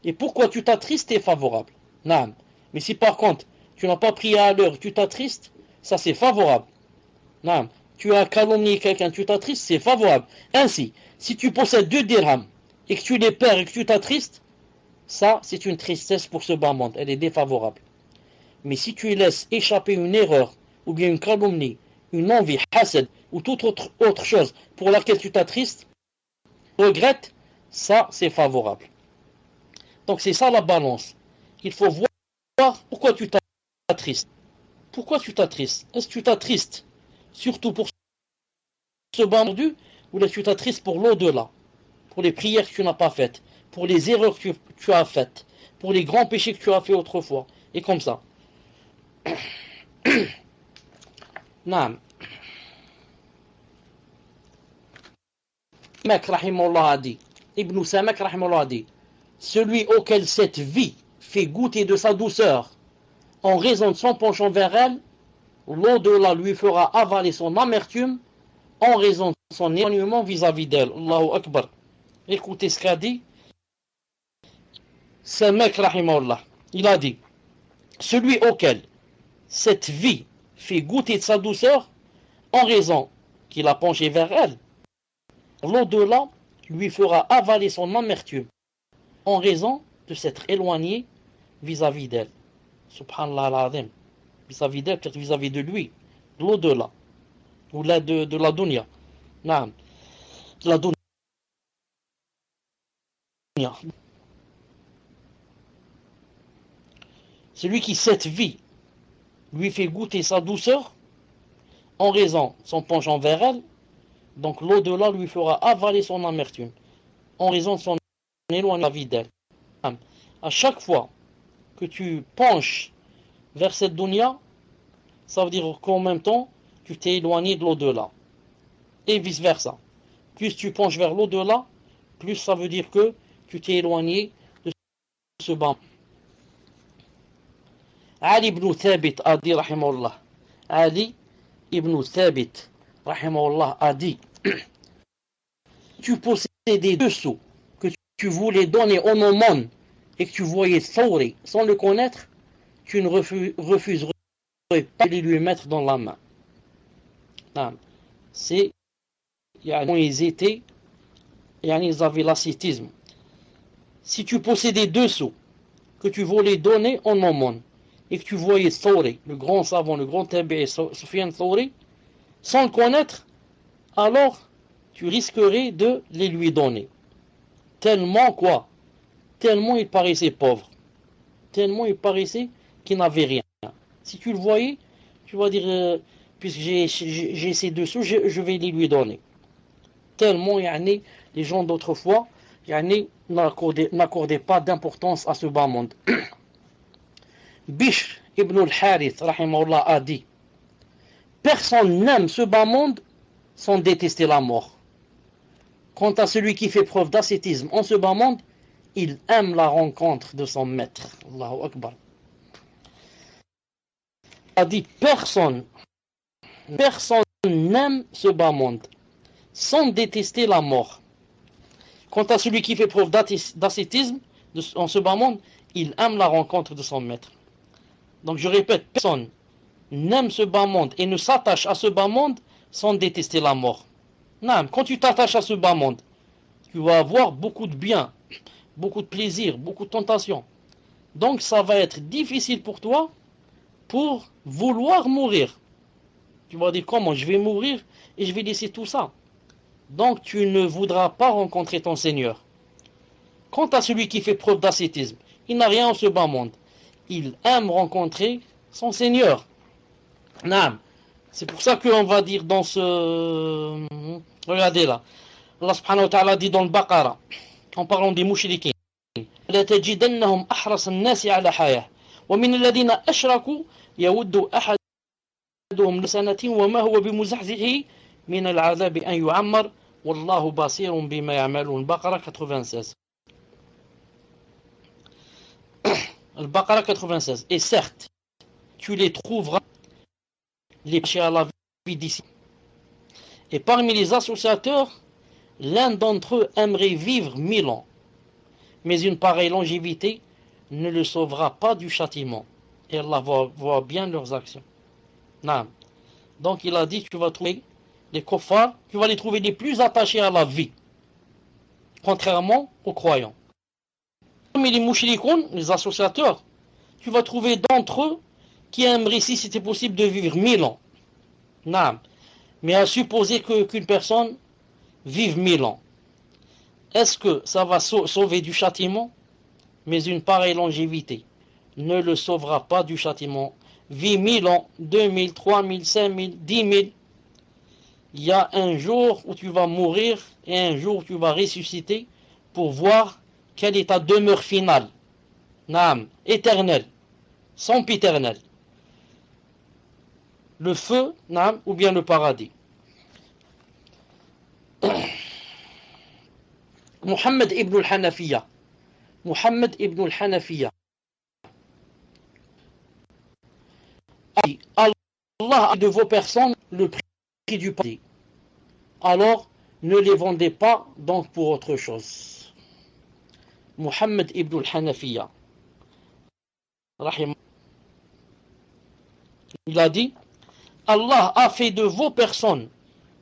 et pourquoi tu t'attristes, est favorable. Non. Mais si par contre, tu n'as pas prié à l'heure, tu t'attristes, ça c'est favorable. Non. Tu as calomnié quelqu'un, tu t'attristes, c'est favorable. Ainsi, si tu possèdes 2 dirhams, et que tu les perds et que tu t'attristes, ça c'est une tristesse pour ce bas monde, elle est défavorable. Mais si tu laisses échapper une erreur, ou bien une calomnie, une envie, hasad, ou toute autre chose pour laquelle tu t'attristes, regrettes, ça c'est favorable. Donc c'est ça la balance. Il faut voir pourquoi tu t'attristes. Pourquoi tu t'attristes? Est-ce que tu t'attristes surtout pour ce bandu, ou est-ce que tu t'attristes pour l'au-delà, pour les prières que tu n'as pas faites, pour les erreurs que tu as faites, pour les grands péchés que tu as fait autrefois, et comme ça. Naam. Samak rahimahullah a dit, Ibn Samak rahimahullah a dit, celui auquel cette vie fait goûter de sa douceur en raison de son penchant vers elle, l'au-delà lui fera avaler son amertume en raison de son éloignement vis-à-vis d'elle. Allahu Akbar. Écoutez ce qu'a dit Samak rahimahullah. Il a dit, celui auquel cette vie fait goûter de sa douceur en raison qu'il a penché vers elle, l'au-delà lui fera avaler son amertume en raison de s'être éloigné vis-à-vis d'elle. Subhanallah al-azim. Vis-à-vis d'elle, peut-être vis-à-vis de lui, de l'au-delà. ou là de la dunya. Naam. La dunya. Celui qui, cette vie, lui fait goûter sa douceur, en raison de son penchant vers elle, donc l'au-delà lui fera avaler son amertume, en raison de son éloignement de la vie d'elle. À chaque fois que tu penches vers cette dunya, ça veut dire qu'en même temps, tu t'es éloigné de l'au-delà. Et vice-versa. Plus tu penches vers l'au-delà, plus ça veut dire que tu t'es éloigné de ce bas. Ali ibn Thabit a dit, rahimahullah, Ali ibn Thabit, rahimahullah, a dit, tu possédais 2 sous que tu voulais donner au aumône et que tu voyais Thawri sans le connaître, tu ne refuserais pas de lui mettre dans la main. C'est, ils étaient, ils avaient l'ascétisme. Si tu possédais 2 sous que tu voulais donner en aumône et que tu voyais Thawri, le grand savant, le grand tabi'i, Sufyan Thawri, sans le connaître, alors tu risquerais de les lui donner. Tellement quoi? Tellement il paraissait pauvre. Tellement il paraissait qu'il n'avait rien. Si tu le voyais, tu vas dire, puisque j'ai ces 2 sous, je vais les lui donner. Tellement, les gens d'autrefois, n'accordaient pas d'importance à ce bas monde. Bishr ibn al-Harith, rahimahullah, a dit, personne n'aime ce bas monde sans détester la mort. Quant à celui qui fait preuve d'ascétisme en ce bas monde, il aime la rencontre de son maître. Allahu Akbar. Il a dit personne n'aime ce bas monde sans détester la mort. Quant à celui qui fait preuve d'ascétisme en ce bas monde, il aime la rencontre de son maître. Donc je répète, personne n'aime ce bas monde et ne s'attache à ce bas monde sans détester la mort. Non, quand tu t'attaches à ce bas monde, tu vas avoir beaucoup de bien, beaucoup de plaisir, beaucoup de tentation. Donc ça va être difficile pour toi pour vouloir mourir. Tu vas dire comment je vais mourir et je vais laisser tout ça. Donc tu ne voudras pas rencontrer ton Seigneur. Quant à celui qui fait preuve d'ascétisme, il n'a rien en ce bas monde. Il aime rencontrer son Seigneur. Non. C'est pour ça qu'on va dire dans ce... Regardez là. Allah subhanahu wa ta'ala dit dans le Baqara, en parlant des mouchriquins, لَتَجِدَنَّهُمْ أَحْرَصَ النَّاسِ عَلَى حَيَاةٍ وَمِنَ الَّذِينَ أَشْرَكُوا يَوُدُّ أَحَدُهُمْ لِسَنَةٍ وَمَا هُوَ بِمُزَحْزِحِهِ مِنَ الْعَذَابِ أَنْ يُعَمَّرَ وَاللَّهُ بَصِيرٌ بِمَا يَعْمَلُونَ. Baqara 96. Le Baqara 96. Et certes, tu les trouveras les péchés à la vie d'ici. Et parmi les associateurs, l'un d'entre eux aimerait vivre 1000 ans. Mais une pareille longévité ne le sauvera pas du châtiment. Et Allah voit bien leurs actions. Non. Donc il a dit, tu vas trouver les kuffars, tu vas les trouver les plus attachés à la vie. Contrairement aux croyants. Parmi les mouchrikoun, les associateurs, tu vas trouver d'entre eux qui aimeraient, si c'était possible, de vivre 1000 ans. Non. Mais à supposer qu'une personne vive 1000 ans. Est-ce que ça va sauver du châtiment? Mais une pareille longévité ne le sauvera pas du châtiment. Vis 1000 ans, 2000, 3000, 5000, 10 000. Il y a un jour où tu vas mourir et un jour où tu vas ressusciter pour voir quelle est ta demeure finale. Naam, éternelle, sempiternelle. Le feu, naam, ou bien le paradis. Muhammad ibn al-Hanafiya. Muhammad ibn al-Hanafiya. Allah a de vos personnes le prix du paradis. Alors, ne les vendez pas donc pour autre chose. Muhammad ibn al-Hanafiya. Il a dit, Allah a fait de vos personnes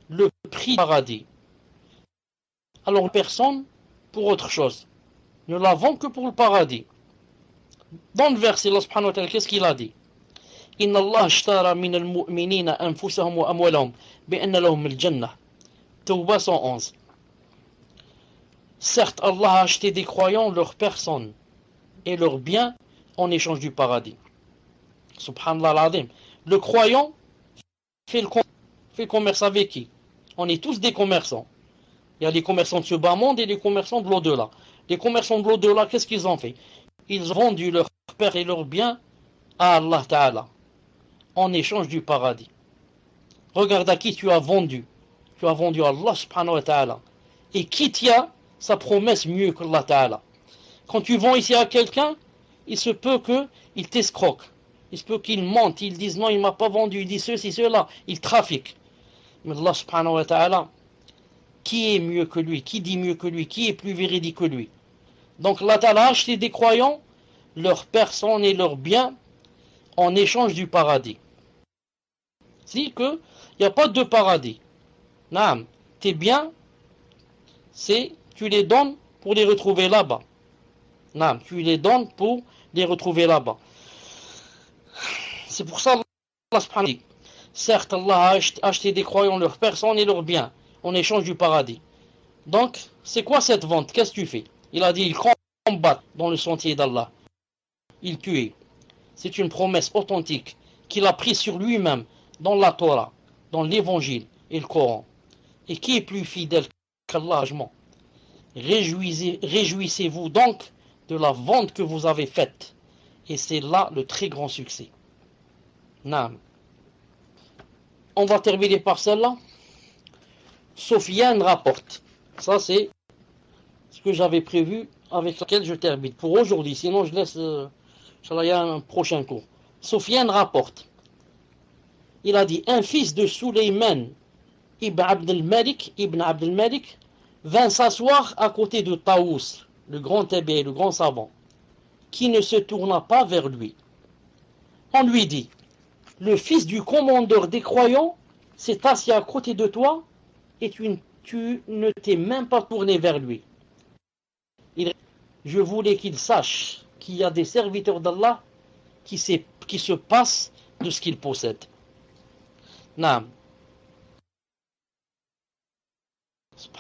le prix du paradis. Alors, personne pour autre chose. Ne la vend que pour le paradis. Dans le verset, Allah subhanahu wa ta'ala, qu'est-ce qu'il a dit? إن الله اشترى من المؤمنين أنفسهم وأموالهم بأن لهم الجنة. Tawbah 111. Certes, Allah a acheté des croyants leurs personnes et leurs biens en échange du paradis. Subhanallah al-Azim. Le croyant fait le commerce avec qui? On est tous des commerçants. Il y a les commerçants de ce bas monde et les commerçants de l'au-delà. Les commerçants de l'au-delà, qu'est-ce qu'ils ont fait? Ils ont vendu leurs pères et leurs biens à Allah Ta'ala en échange du paradis. Regarde à qui tu as vendu. Tu as vendu à Allah subhanahu wa ta'ala. Et qui tient sa promesse mieux que Allah Ta'ala. Quand tu vends ici à quelqu'un, il se peut qu'il t'escroque. Il se peut qu'il mente, il dise non, il ne m'a pas vendu, il dit ceci, cela, il trafique. Mais Allah subhanahu wa ta'ala, qui est mieux que lui? Qui dit mieux que lui? Qui est plus véridique que lui? Donc Allah Ta'ala a acheté des croyants, leurs personnes et leurs biens en échange du paradis. C'est qu'il n'y a pas de paradis. Naam, tes biens, tu les donnes pour les retrouver là-bas. Naam, tu les donnes pour les retrouver là-bas. C'est pour ça Allah subhanahu wa ta'ala dit, certes Allah a acheté des croyants leurs personnes et leurs biens en échange du paradis. Donc, c'est quoi cette vente? Qu'est-ce que tu fais? Il a dit, il combat dans le sentier d'Allah. Il tue. C'est une promesse authentique qu'il a prise sur lui-même dans la Torah, dans l'évangile et le Coran. Et qui est plus fidèle qu'Allah? Réjouissez-vous donc de la vente que vous avez faite. Et c'est là le très grand succès. Naam. On va terminer par celle-là. Sofiane rapporte. Ça, c'est ce que j'avais prévu avec lequel je termine pour aujourd'hui. Sinon, je laisse il y a un prochain cours. Sofiane rapporte. Il a dit, un fils de Sulayman ibn Abd al-Malik vint s'asseoir à côté de Taous, le grand tabi'i, le grand savant, qui ne se tourna pas vers lui. On lui dit, le fils du commandeur des croyants s'est assis à côté de toi et tu ne t'es même pas tourné vers lui. Je voulais qu'il sache qu'il y a des serviteurs d'Allah qui se passent de ce qu'ils possèdent. Naam.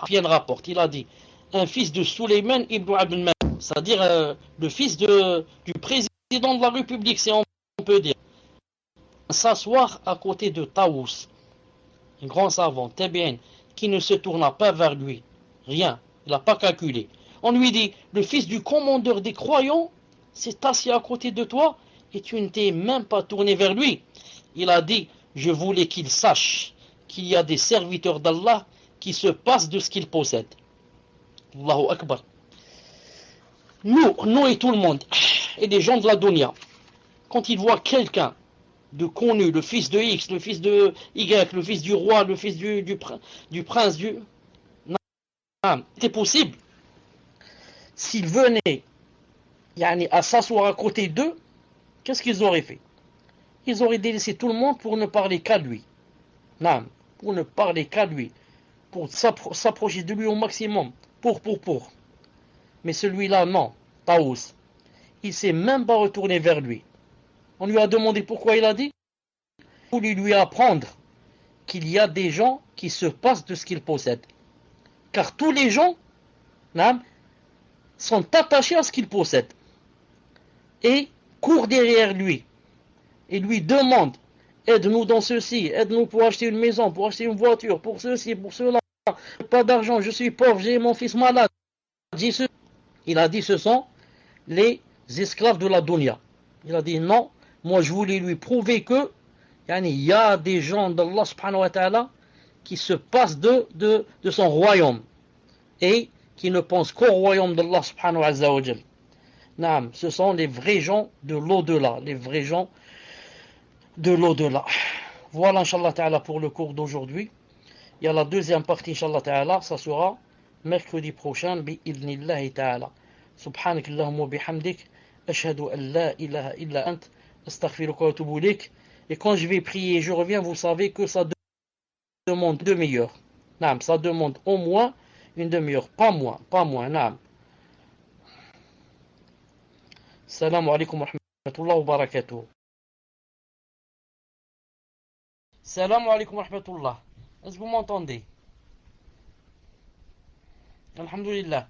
Bien rapporte, il a dit, un fils de Sulayman ibn Abd al-Malik, c'est-à-dire le fils du président de la République, si on peut dire, s'asseoir à côté de Taous, un grand savant, tabi'in, qui ne se tourna pas vers lui, rien, il n'a pas calculé. On lui dit, le fils du commandeur des croyants s'est assis à côté de toi et tu ne t'es même pas tourné vers lui. Il a dit, je voulais qu'il sache qu'il y a des serviteurs d'Allah qui se passent de ce qu'ils possèdent. Allahu Akbar. Nous et tout le monde, et les gens de la dunya, quand ils voient quelqu'un de connu, le fils de X, le fils de Y, le fils du roi, le fils du prince, non, c'est possible. S'ils venaient à s'asseoir à côté d'eux, qu'est-ce qu'ils auraient fait? Ils auraient délaissé tout le monde pour ne parler qu'à lui. Non, pour ne parler qu'à lui. Pour s'approcher de lui au maximum. Pour. Mais celui-là, non. Taous. Il ne s'est même pas retourné vers lui. On lui a demandé pourquoi il a dit. Il voulait lui apprendre qu'il y a des gens qui se passent de ce qu'ils possèdent. Car tous les gens sont attachés à ce qu'ils possèdent. Et courent derrière lui. Et lui demandent, aide-nous dans ceci, aide-nous pour acheter une maison, pour acheter une voiture, pour ceci, pour cela. Pas d'argent, je suis pauvre, j'ai mon fils malade. Il a dit, ce sont les esclaves de la dunya. Il a dit, non, moi je voulais lui prouver que il y a des gens d'Allah subhanahu wa ta'ala qui se passent de son royaume et qui ne pensent qu'au royaume d'Allah subhanahu wa ta'ala. Naam, ce sont les vrais gens de l'au-delà, les vrais gens de l'au-delà. Voilà, Inch'Allah ta'ala, pour le cours d'aujourd'hui. Il y a la deuxième partie, Inch'Allah ta'ala, ça sera mercredi prochain, bi'idhnillahi ta'ala. Subhanak Allahumma bihamdik, ashhadu an la ilaha illa ant, astaghfiruka wa atubu ilayk. Et quand je vais prier, je reviens, vous savez que ça demande une demi-heure. Naam, ça demande au moins une demi-heure, pas moins, naam. Salam alaikum wa rahmatullahi wa barakatuh. Salam alaikum wa rahmatullah. Est-ce que vous m'entendez? Alhamdulillah.